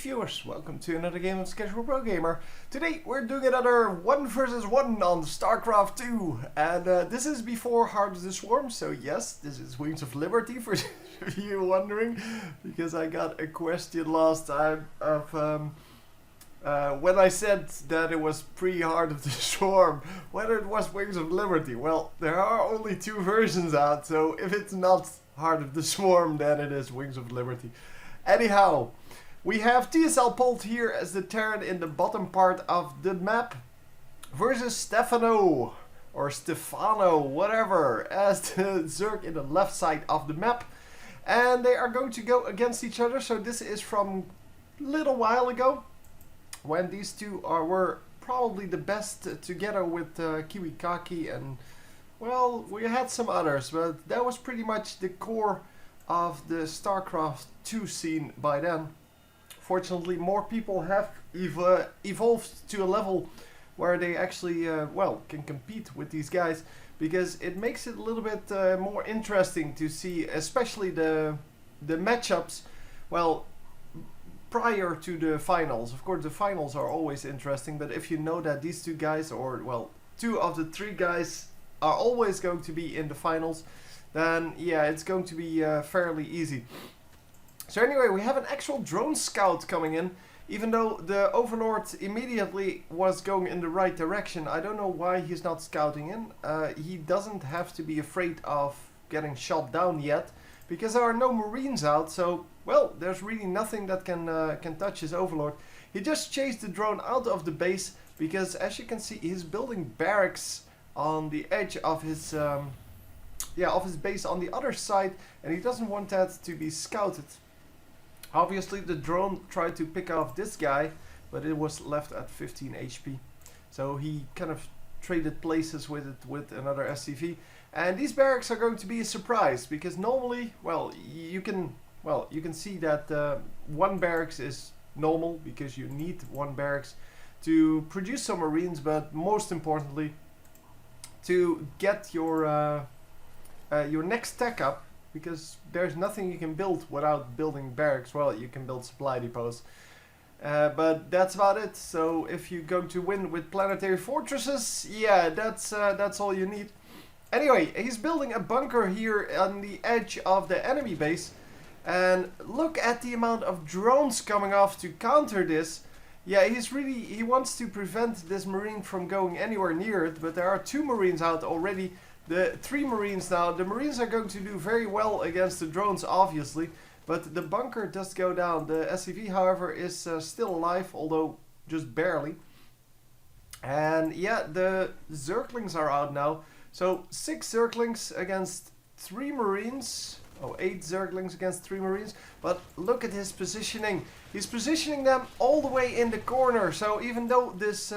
viewers, welcome to another game of Casual Pro Gamer. Today we're doing another 1 versus 1 on StarCraft 2, and this is before Heart of the Swarm, so yes, this is Wings of Liberty for you wondering, because I got a question last time of when I said that it was pre-Heart of the Swarm, whether it was Wings of Liberty. Well, there are only 2 versions out, so if it's not Heart of the Swarm, then it is Wings of Liberty. Anyhow, we have TSLPolt here as the Terran in the bottom part of the map versus Stefano or Stefano, whatever, as the Zerg in the left side of the map. And they are going to go against each other, so this is from a little while ago when these two were probably the best together with Kiwi Kaki, and well, we had some others, but that was pretty much the core of the StarCraft 2 scene by then. Fortunately, more people have evolved to a level where they actually, well, can compete with these guys, because it makes it a little bit more interesting to see, especially the matchups, well, prior to the finals. Of course, the finals are always interesting, but if you know that these 2 guys, or, well, 2 of the 3 guys are always going to be in the finals, then, yeah, it's going to be fairly easy. So anyway, we have an actual drone scout coming in, even though the Overlord immediately was going in the right direction. I don't know why he's not scouting in. He doesn't have to be afraid of getting shot down yet, because there are no Marines out, so, well, there's really nothing that can touch his Overlord. He just chased the drone out of the base, because as you can see, he's building barracks on the edge of his, of his base on the other side, and he doesn't want that to be scouted. Obviously, the drone tried to pick off this guy, but it was left at 15 HP. So he kind of traded places with it with another SCV. And these barracks are going to be a surprise, because normally, well, you can see that 1 barracks is normal, because you need 1 barracks to produce some Marines, but most importantly, to get your next tech up. Because there's nothing you can build without building barracks. Well, you can build supply depots, but that's about it. So if you're going to win with planetary fortresses, yeah, that's all you need. Anyway, he's building a bunker here on the edge of the enemy base, and look at the amount of drones coming off to counter this. Yeah, he wants to prevent this Marine from going anywhere near it, but there are 2 Marines out already. The 3 Marines now. The Marines are going to do very well against the drones, obviously, but the bunker does go down. The SCV, however, is still alive, although just barely. And yeah, the Zerglings are out now. So 6 Zerglings against 3 Marines. Oh, 8 Zerglings against 3 Marines. But look at his positioning. He's positioning them all the way in the corner. So even though this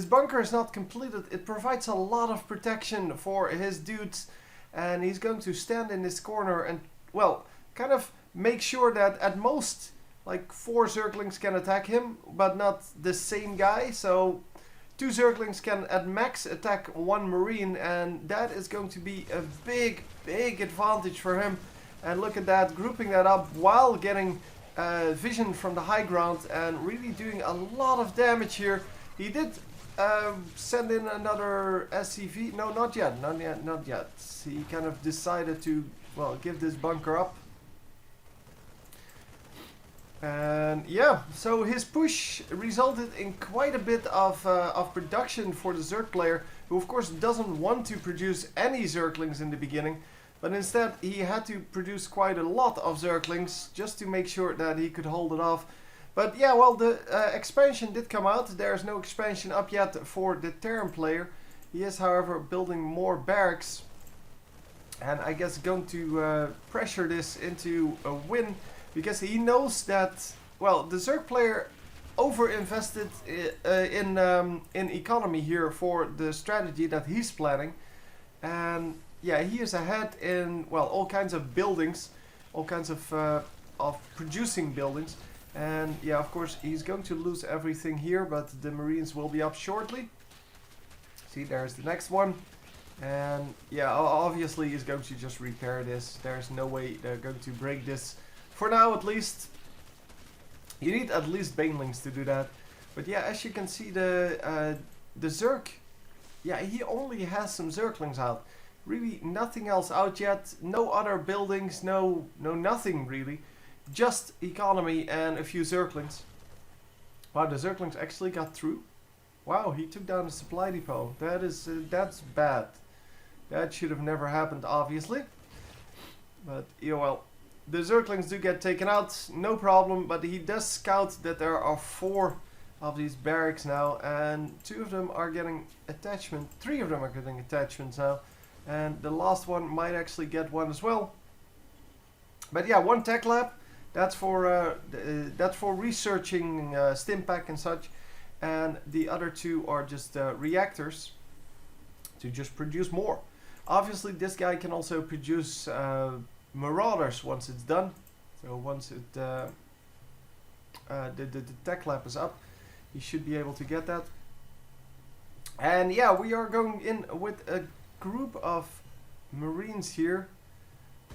bunker is not completed, it provides a lot of protection for his dudes, and he's going to stand in this corner and, well, kind of make sure that at most like 4 Zerglings can attack him, but not the same guy. So 2 Zerglings can at max attack 1 Marine, and that is going to be a big advantage for him. And look at that, grouping that up while getting vision from the high ground and really doing a lot of damage here. He did send in another SCV. No, not yet. He kind of decided to, well, give this bunker up. And yeah, so his push resulted in quite a bit of production for the Zerg player, who of course doesn't want to produce any Zerglings in the beginning, but instead he had to produce quite a lot of Zerglings just to make sure that he could hold it off. But yeah, well, the expansion did come out. There's no expansion up yet for the Terran player. He is, however, building more barracks, and I guess going to pressure this into a win, because he knows that, well, the Zerg player over-invested in economy here for the strategy that he's planning. And yeah, he is ahead in, well, all kinds of buildings, all kinds of producing buildings. And yeah, of course, he's going to lose everything here, but the Marines will be up shortly. See, there's the next one. And yeah, obviously he's going to just repair this. There's no way they're going to break this, for now at least. You need at least banelings to do that. But yeah, as you can see, the Zerg, yeah, he only has some Zerglings out. Really nothing else out yet. No other buildings, no nothing really. Just economy and a few Zerglings. Wow, the Zerglings actually got through. Wow, he took down the supply depot. That's bad. That should have never happened, obviously. But yeah, well, the Zerglings do get taken out, no problem. But he does scout that there are 4 of these barracks now, and 2 of them are getting attachment. 3 of them are getting attachments now, and the last one might actually get one as well. But yeah, 1 tech lab. That's for researching Stimpack and such, and the other 2 are just reactors to just produce more. Obviously, this guy can also produce Marauders once it's done. So once it the tech lab is up, he should be able to get that. And yeah, we are going in with a group of Marines here.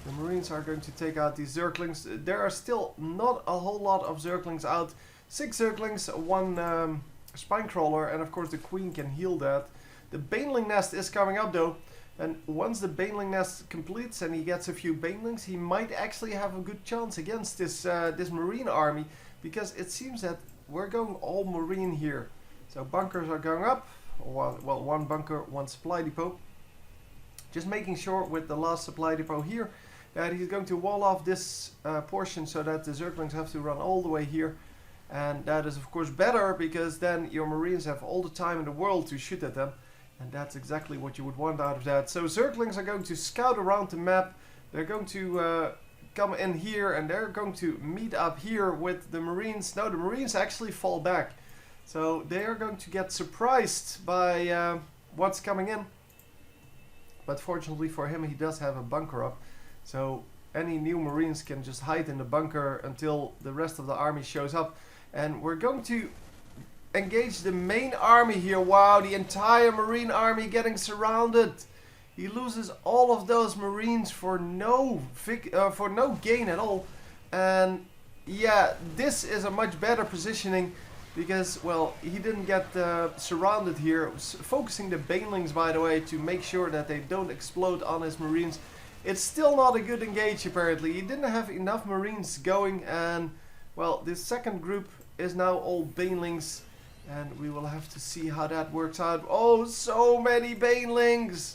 The Marines are going to take out these Zerglings. There are still not a whole lot of Zerglings out. 6 Zerglings, 1 Spinecrawler, and of course the Queen can heal that. The Baneling Nest is coming up though, and once the Baneling Nest completes and he gets a few Banelings, he might actually have a good chance against this this Marine army, because it seems that we're going all Marine here. So bunkers are going up. Well, 1 bunker, 1 supply depot. Just making sure with the last supply depot here that he's going to wall off this portion so that the Zerglings have to run all the way here. And that is of course better, because then your Marines have all the time in the world to shoot at them. And that's exactly what you would want out of that. So Zerglings are going to scout around the map. They're going to come in here and they're going to meet up here with the Marines. No, the Marines actually fall back. So they are going to get surprised by what's coming in. But fortunately for him, he does have a bunker up. So any new Marines can just hide in the bunker until the rest of the army shows up. And we're going to engage the main army here. Wow, the entire Marine army getting surrounded. He loses all of those Marines for no gain at all. And yeah, this is a much better positioning, because, well, he didn't get surrounded here. Focusing the Banelings, by the way, to make sure that they don't explode on his Marines. It's still not a good engage, apparently. He didn't have enough Marines going, and, well, this second group is now all Banelings, and we will have to see how that works out. Oh, so many Banelings!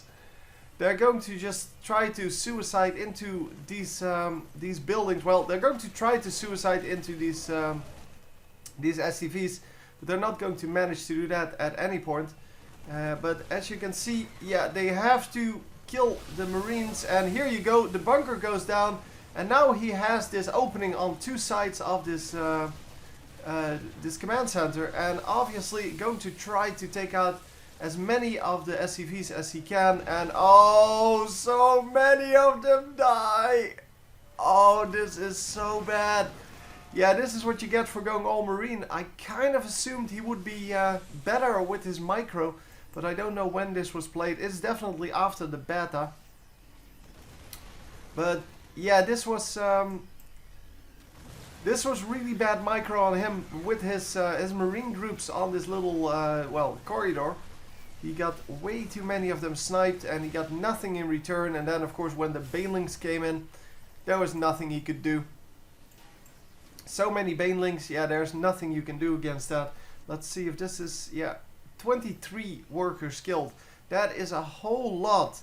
They're going to just try to suicide into these buildings. Well, they're going to try to suicide into these SCVs, but they're not going to manage to do that at any point. But as you can see, yeah, they have to kill the Marines, and here you go, the bunker goes down, and now he has this opening on 2 sides of this this command center, and obviously going to try to take out as many of the SCVs as he can, and oh, so many of them die. Oh, this is so bad. Yeah, this is what you get for going all Marine. I kind of assumed he would be better with his micro, but I don't know when this was played. It's definitely after the beta. But yeah, this was really bad micro on him with his Marine groups on this little well, corridor. He got way too many of them sniped, and he got nothing in return. And then of course when the Banelings came in, there was nothing he could do. So many Banelings, yeah, there's nothing you can do against that. Let's see if this is, yeah, 23 workers killed. That is a whole lot.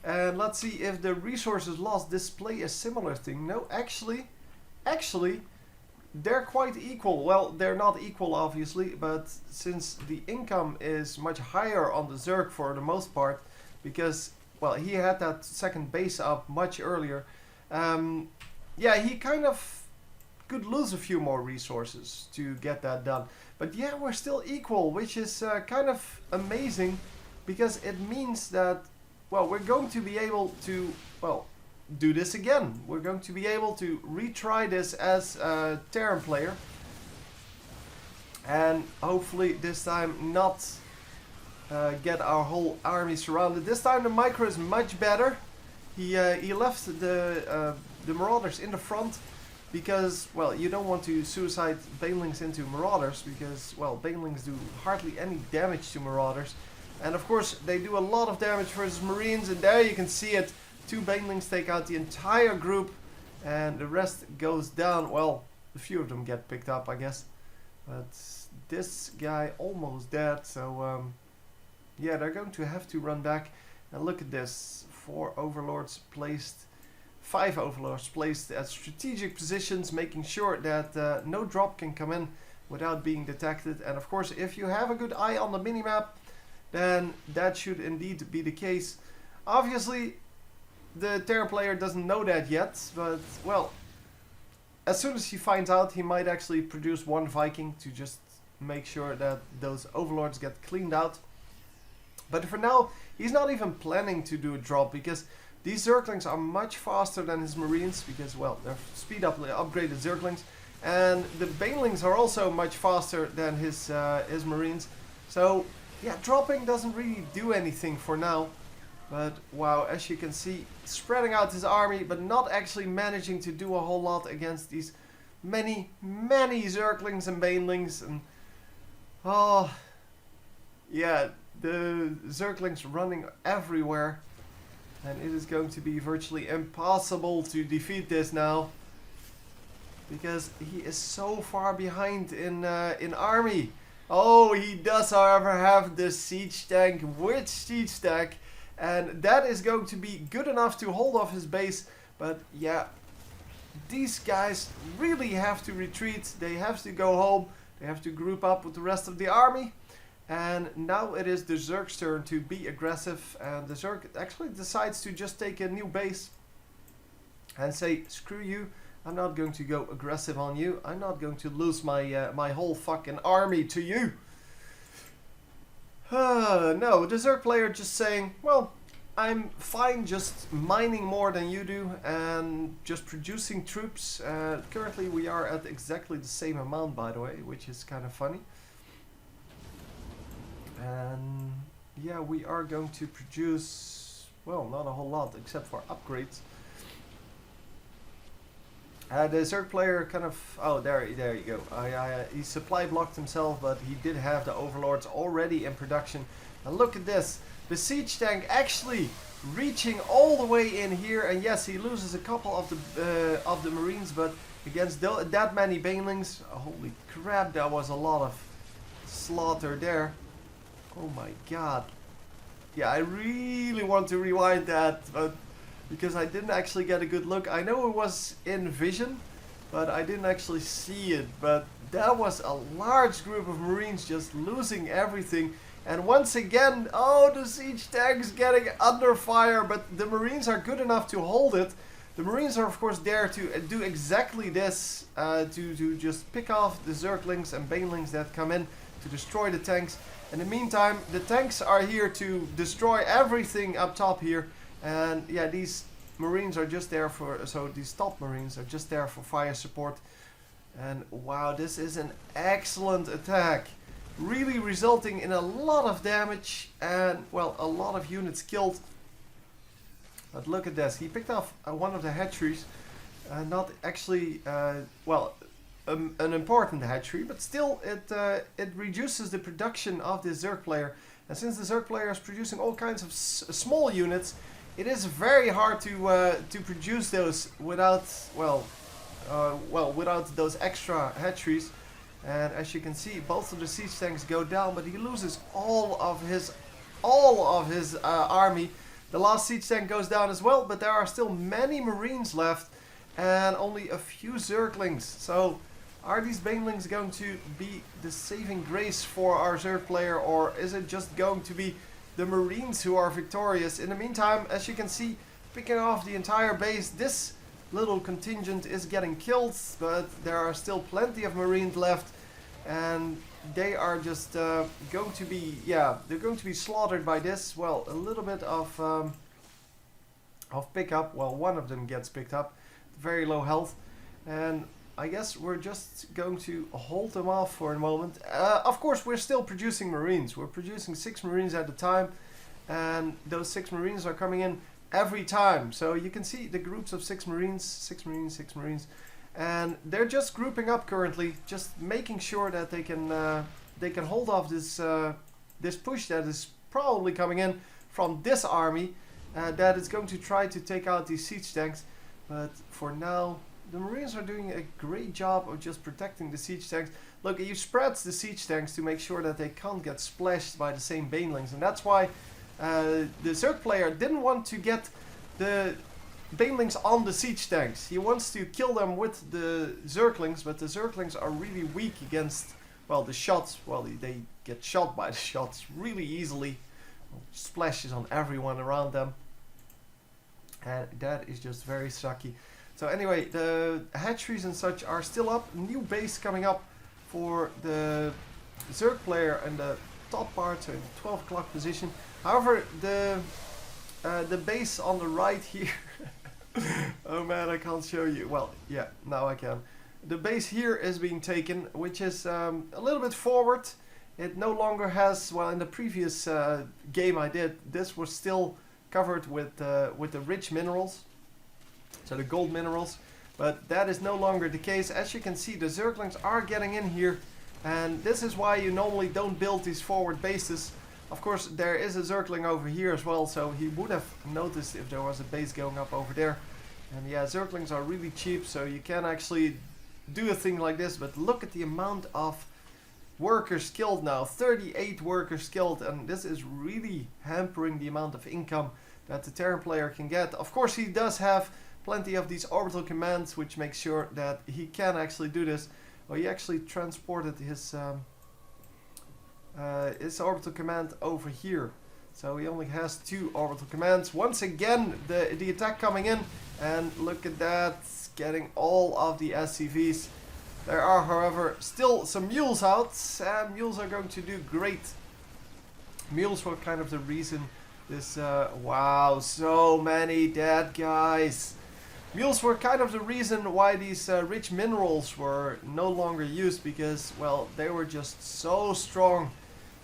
And let's see if the resources lost display a similar thing. No, actually, they're quite equal. Well, they're not equal obviously, but since the income is much higher on the Zerg for the most part, because, well, he had that second base up much earlier. Yeah, he kind of could lose a few more resources to get that done. But yeah, we're still equal, which is kind of amazing, because it means that, well, we're going to be able to, well, do this again. We're going to be able to retry this as a Terran player, and hopefully this time not get our whole army surrounded. This time the micro is much better. He left the Marauders in the front, because, well, you don't want to suicide banelings into marauders, because, well, banelings do hardly any damage to marauders. And of course, they do a lot of damage versus marines, and there you can see it. 2 banelings take out the entire group, and the rest goes down. Well, a few of them get picked up, I guess. But this guy almost dead, so yeah, they're going to have to run back. And look at this, 4 overlords placed, 5 overlords placed at strategic positions, making sure that no drop can come in without being detected. And of course, if you have a good eye on the minimap, then that should indeed be the case. Obviously, the Terran player doesn't know that yet, but, well, as soon as he finds out, he might actually produce 1 Viking to just make sure that those overlords get cleaned out. But for now, he's not even planning to do a drop, because these Zerglings are much faster than his marines, because, well, they're speed up upgraded Zerglings, and the banelings are also much faster than his marines. So yeah, dropping doesn't really do anything for now. But wow, as you can see, spreading out his army, but not actually managing to do a whole lot against these many Zerglings and banelings. And oh yeah, the Zerglings running everywhere, and it is going to be virtually impossible to defeat this now, because he is so far behind in army. Oh, he does, however, have the siege tank with siege stack, and that is going to be good enough to hold off his base. But yeah, these guys really have to retreat. They have to go home. They have to group up with the rest of the army. And now it is the Zerg's turn to be aggressive, and the Zerg actually decides to just take a new base and say, screw you, I'm not going to go aggressive on you. I'm not going to lose my my whole fucking army to you. No, the Zerg player just saying, well, I'm fine just mining more than you do and just producing troops. Currently we are at exactly the same amount, by the way, which is kind of funny. And yeah, we are going to produce, well, not a whole lot except for upgrades. The Zerg player kind of, oh, there you go. He supply blocked himself, but he did have the overlords already in production. And look at this, the siege tank actually reaching all the way in here. And yes, he loses a couple of the marines, but against that many banelings, holy crap, that was a lot of slaughter there. Oh my god. Yeah, I really want to rewind that, but because I didn't actually get a good look. I know it was in vision, but I didn't actually see it. But that was a large group of marines just losing everything. And once again, oh, the siege tank's getting under fire, but the marines are good enough to hold it. The marines are of course there to do exactly this, to just pick off the Zerglings and banelings that come in to destroy the tanks. In the meantime, the tanks are here to destroy everything up top here. And yeah, these marines are just there for, so these top marines are just there for fire support. And wow, this is an excellent attack. Really resulting in a lot of damage and, well, a lot of units killed. But look at this, he picked off one of the hatcheries. Not actually, well, an important hatchery, but still it reduces the production of the Zerg player. And since the Zerg player is producing all kinds of small units, it is very hard to produce those without, well, without those extra hatcheries. And as you can see, both of the siege tanks go down, but he loses all of his army. The last siege tank goes down as well, but there are still many marines left and only a few Zerglings. So are these banelings going to be the saving grace for our Zerg player, or is it just going to be the marines who are victorious? In the meantime, as you can see, picking off the entire base, this little contingent is getting killed, but there are still plenty of marines left, and they are just going to be, yeah, they're going to be slaughtered by this. Well, a little bit of pickup. Well, one of them gets picked up, very low health, and I guess we're just going to hold them off for a moment. Of course, we're still producing marines. We're producing 6 marines at a time, and those 6 marines are coming in every time. So you can see the groups of 6 marines, 6 marines, 6 marines, and they're just grouping up currently, just making sure that they can hold off this this push that is probably coming in from this army that is going to try to take out these siege tanks. But for now, the Marines are doing a great job of just protecting the siege tanks. Look, you spread the siege tanks to make sure that they can't get splashed by the same banelings, and that's why the Zerg player didn't want to get the banelings on the siege tanks. He wants to kill them with the Zerglings, but the Zerglings are really weak against, well, the shots. Well, they get shot by the shots really easily. Splashes on everyone around them. And that is just very sucky. So anyway, the hatcheries and such are still up. New base coming up for the Zerg player in the top part, so in the 12 o'clock position. However, the base on the right here, oh man, I can't show you. Well, yeah, now I can. The base here is being taken, which is a little bit forward. It no longer has, well, in the previous game I did, this was still covered with the rich minerals, so the gold minerals, but that is no longer the case. As you can see, the Zerglings are getting in here, and this is why you normally don't build these forward bases. Of course, there is a Zergling over here as well, so he would have noticed if there was a base going up over there. And yeah, Zerglings are really cheap, so you can actually do a thing like this, but look at the amount of workers killed now. 38 workers killed, and this is really hampering the amount of income that the Terran player can get. Of course, he does have plenty of these orbital commands, which makes sure that he can actually do this. Well, he actually transported his orbital command over here, so he only has 2 orbital commands. Once again, the attack coming in, and look at that, getting all of the SCVs. There are, however, still some mules out, and mules are going to do great. Mules were kind of the reason this, wow, so many dead guys. Mules were kind of the reason why these rich minerals were no longer used, because, well, they were just so strong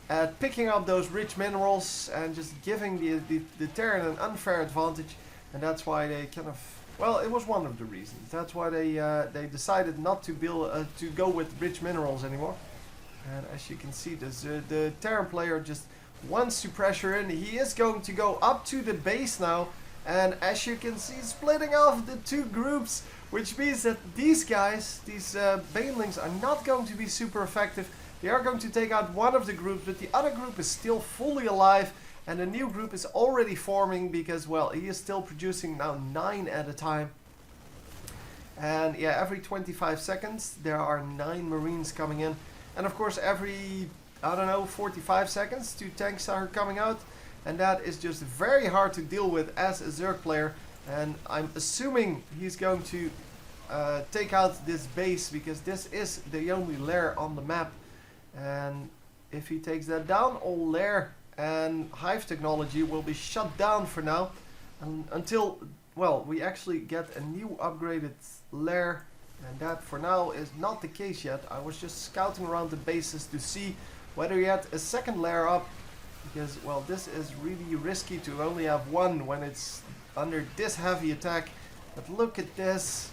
at picking up those rich minerals and just giving the Terran an unfair advantage, and that's why they kind of, well, it was one of the reasons. That's why they decided not to build to go with rich minerals anymore. And as you can see, the Terran player just wants to pressure in. He is going to go up to the base now, and as you can see, splitting off the 2 groups, which means that these guys, these banelings, are not going to be super effective. They are going to take out one of the groups, but the other group is still fully alive, and the new group is already forming because, well, he is still producing now 9 at a time. And yeah, every 25 seconds there are 9 Marines coming in, and of course every, I don't know, 45 seconds 2 tanks are coming out, and that is just very hard to deal with as a Zerg player. And I'm assuming he's going to take out this base, because this is the only lair on the map. And if he takes that down, all lair and hive technology will be shut down for now, until, well, we actually get a new upgraded lair, and that for now is not the case yet. I was just scouting around the bases to see whether he had a second lair up, because, well, this is really risky to only have one when it's under this heavy attack. But look at this,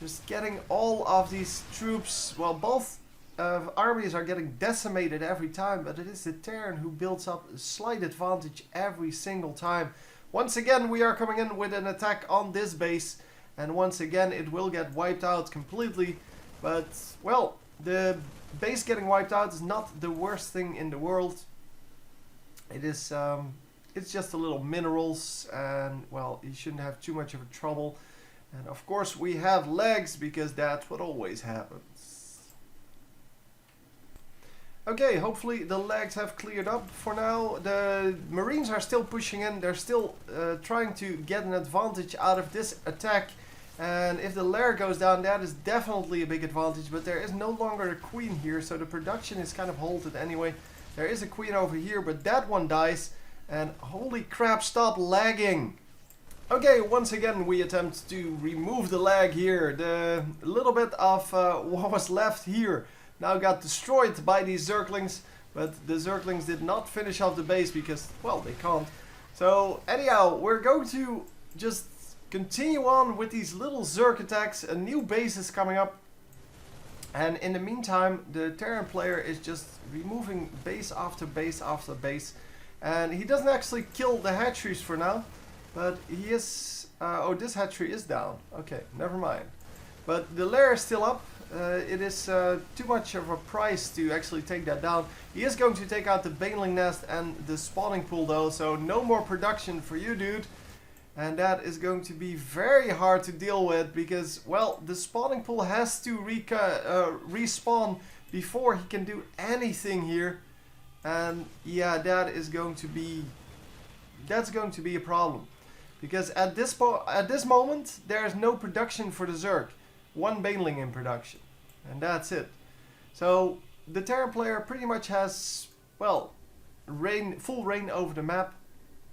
just getting all of these troops, well, both armies are getting decimated every time, but it is the Terran who builds up a slight advantage every single time. Once again, we are coming in with an attack on this base, and once again it will get wiped out completely. But, well, the base getting wiped out is not the worst thing in the world. It is, it's just a little minerals, and, well, you shouldn't have too much of a trouble. And of course we have legs, because that's what always happens. Okay, hopefully the legs have cleared up for now. The Marines are still pushing in. They're still trying to get an advantage out of this attack. And if the lair goes down, that is definitely a big advantage. But there is no longer a queen here, so the production is kind of halted anyway. There is a queen over here, but that one dies. And holy crap, stop lagging. Okay, once again we attempt to remove the lag here. The little bit of what was left here now got destroyed by these Zerglings, but the Zerglings did not finish off the base because, well, they can't. So anyhow, we're going to just continue on with these little Zerg attacks. A new base is coming up. And in the meantime, the Terran player is just removing base after base after base. And he doesn't actually kill the hatcheries for now. But he is... oh, this hatchery is down. Okay, never mind. But the lair is still up. It is too much of a price to actually take that down. He is going to take out the baneling nest and the spawning pool though. So no more production for you, dude. And that is going to be very hard to deal with because, well, the spawning pool has to respawn before he can do anything here. And yeah, that's going to be a problem. Because at this moment, there is no production for the Zerg. One baneling in production. And that's it. So the Terran player pretty much has, well, full reign over the map.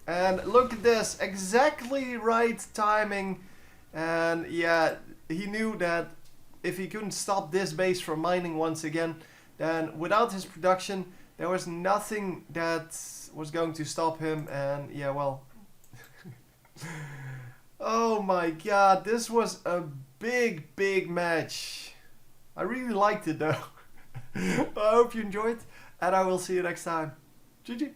And look at this, exactly right timing. And yeah, he knew that if he couldn't stop this base from mining once again, then without his production, there was nothing that was going to stop him. And yeah, well, oh my god, this was a big match. I really liked it though. I hope you enjoyed, and I will see you next time. GG.